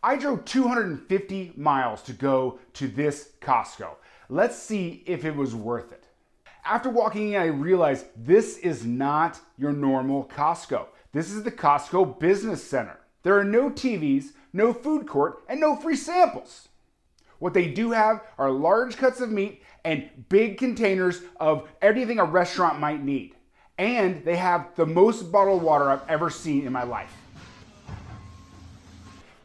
I drove 250 miles to go to this Costco. Let's see if it was worth it. After walking in, I realized this is not your normal Costco. This is the Costco Business Center. There are no TVs, no food court, and no free samples. What they do have are large cuts of meat and big containers of everything a restaurant might need. And they have the most bottled water I've ever seen in my life.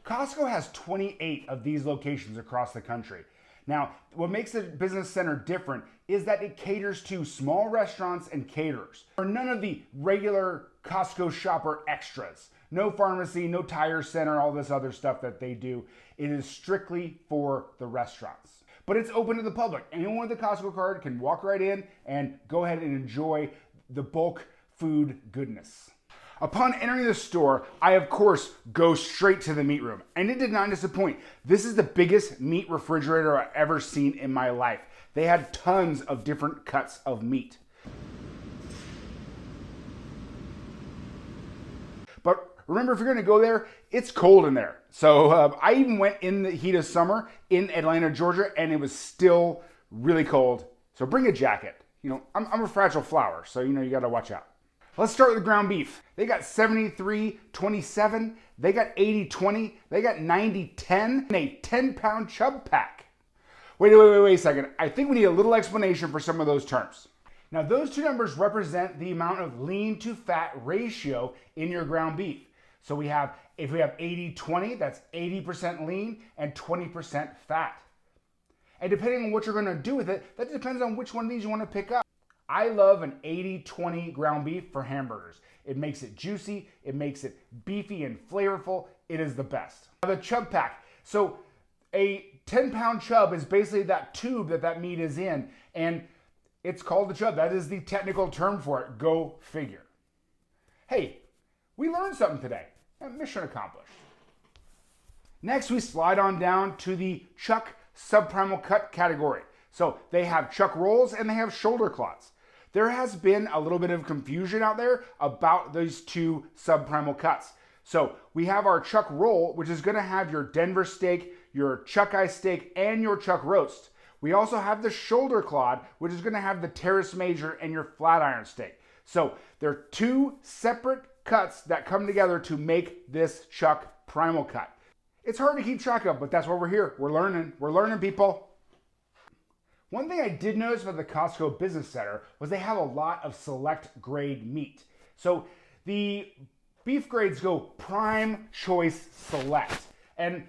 Costco has 28 of these locations across the country. Now, what makes the business center different is that it caters to small restaurants and caterers. There are none of the regular Costco shopper extras. No pharmacy, no tire center, all this other stuff that they do. It is strictly for the restaurants. But it's open to the public. Anyone with a Costco card can walk right in and go ahead and enjoy the bulk food goodness. Upon entering the store, I of course go straight to the meat room, and it did not disappoint. This is the biggest meat refrigerator I've ever seen in my life. They had tons of different cuts of meat. But remember, if you're gonna go there, it's cold in there. So I even went in the heat of summer in Atlanta, Georgia, and it was still really cold. So bring a jacket. You know, I'm a fragile flower, so you know you gotta watch out. Let's start with the ground beef. They got 73-27, they got 80-20, they got 90-10, and a 10-pound chub pack. Wait a second. I think we need a little explanation for some of those terms. Now, those two numbers represent the amount of lean to fat ratio in your ground beef. So if we have 80-20, that's 80% lean and 20% fat. And depending on what you're gonna do with it, that depends on which one of these you wanna pick up. I love an 80-20 ground beef for hamburgers. It makes it juicy, it makes it beefy and flavorful. It is the best. Now the chub pack. So a 10-pound chub is basically that tube that meat is in, and it's called the chub. That is the technical term for it. Go figure. Hey, we learned something today. Mission accomplished. Next, we slide on down to the chuck subprimal cut category. So they have chuck rolls and they have shoulder cloths. There has been a little bit of confusion out there about these two subprimal cuts. So we have our chuck roll, which is gonna have your Denver steak, your chuck eye steak, and your chuck roast. We also have the shoulder clod, which is gonna have the terrace major and your flat iron steak. So they're two separate cuts that come together to make this chuck primal cut. It's hard to keep track of, but that's why we're here. We're learning people. One thing I did notice about the Costco Business Center was they have a lot of select grade meat. So the beef grades go prime, choice, select. And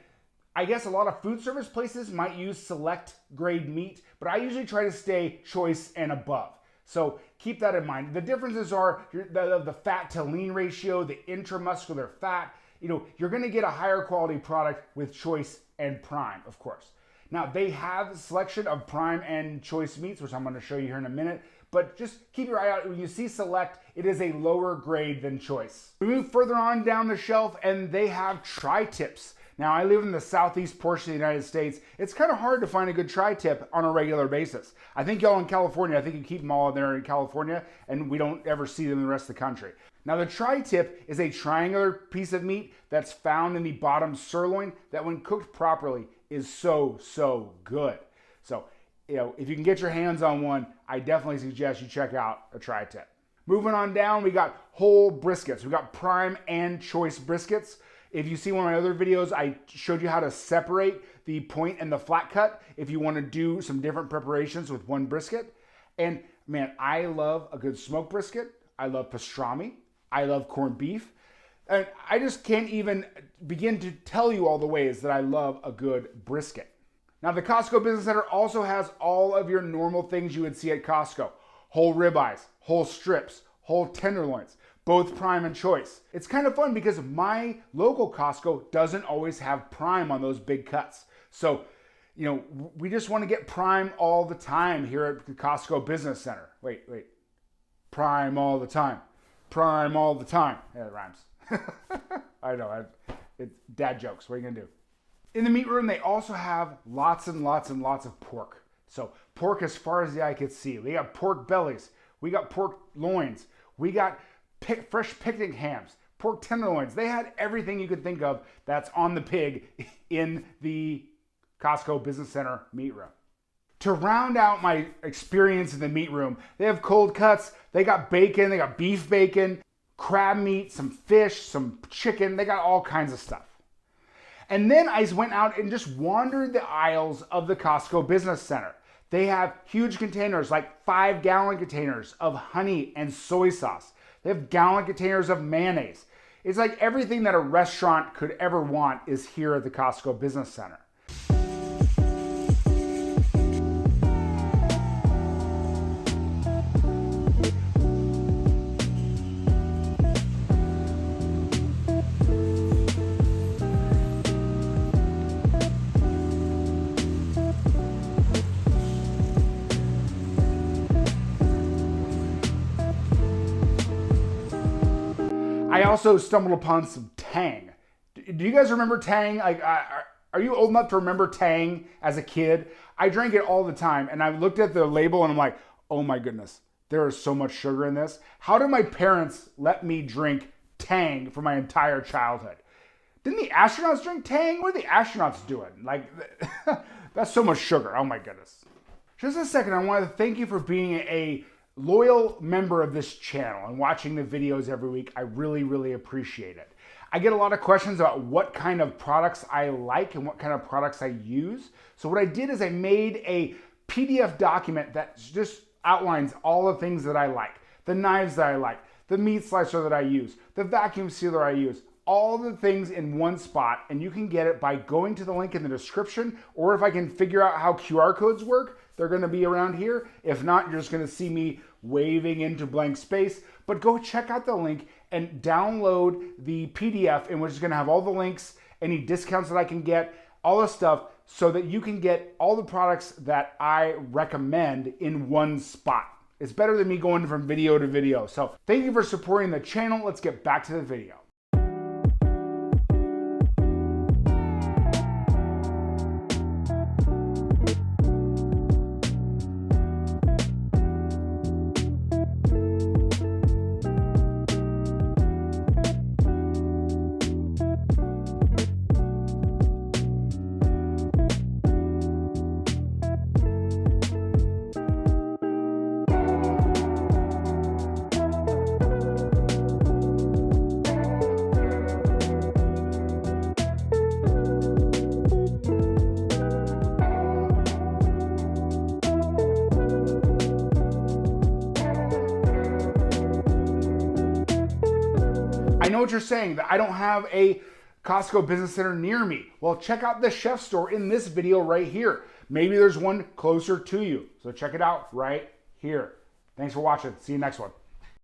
I guess a lot of food service places might use select grade meat, but I usually try to stay choice and above. So keep that in mind. The differences are the fat to lean ratio, the intramuscular fat. You know, you're gonna get a higher quality product with choice and prime, of course. Now, they have a selection of prime and choice meats, which I'm going to show you here in a minute, but just keep your eye out. When you see select, it is a lower grade than choice. We move further on down the shelf, and they have TriTips. Now, I live in the southeast portion of the United States. It's kind of hard to find a good TriTip on a regular basis. I think y'all in California, I think you keep them all there in California, and we don't ever see them in the rest of the country. Now, the tri-tip is a triangular piece of meat that's found in the bottom sirloin that when cooked properly is so good. So, you know, if you can get your hands on one, I definitely suggest you check out a tri-tip. Moving on down, we got whole briskets. We got prime and choice briskets. If you see one of my other videos, I showed you how to separate the point and the flat cut if you want to do some different preparations with one brisket. And man, I love a good smoked brisket. I love pastrami. I love corned beef. And I just can't even begin to tell you all the ways that I love a good brisket. Now, the Costco Business Center also has all of your normal things you would see at Costco. Whole ribeyes, whole strips, whole tenderloins, both prime and choice. It's kind of fun because my local Costco doesn't always have prime on those big cuts. So, you know, we just want to get prime all the time here at the Costco Business Center. Wait. Prime all the time. Prime all the time. Yeah, it rhymes. I know, it's dad jokes. What are you gonna do? In the meat room, they also have lots and lots of pork. So pork as far as the eye could see. We got pork bellies. We got pork loins. We got fresh picnic hams, pork tenderloins. They had everything you could think of that's on the pig in the Costco Business Center meat room. To round out my experience in the meat room, they have cold cuts, they got bacon, they got beef bacon, crab meat, some fish, some chicken, they got all kinds of stuff. And then I went out and just wandered the aisles of the Costco Business Center. They have huge containers, like 5-gallon containers of honey and soy sauce. They have gallon containers of mayonnaise. It's like everything that a restaurant could ever want is here at the Costco Business Center. I also stumbled upon some Tang. Do you guys remember Tang? Like, are you old enough to remember Tang as a kid? I drank it all the time, and I looked at the label and I'm like, oh my goodness, there is so much sugar in this. How did my parents let me drink Tang for my entire childhood? Didn't the astronauts drink Tang? What are the astronauts doing? Like, that's so much sugar. Oh my goodness. Just a second, I want to thank you for being a loyal member of this channel and watching the videos every week. I really, really appreciate it. I get a lot of questions about what kind of products I like and what kind of products I use. So what I did is I made a PDF document that just outlines all the things that I like, the knives that I like, the meat slicer that I use, the vacuum sealer I use, all the things in one spot, and you can get it by going to the link in the description, or if I can figure out how QR codes work, they're gonna be around here. If not, you're just gonna see me waving into blank space, but go check out the link and download the PDF, in which is gonna have all the links, any discounts that I can get, all the stuff, so that you can get all the products that I recommend in one spot. It's better than me going from video to video. So thank you for supporting the channel. Let's get back to the video. I know what you're saying, that I don't have a Costco Business Center near me. Well, check out the chef store in this video right here. Maybe there's one closer to you. So check it out right here. Thanks for watching. See you next one.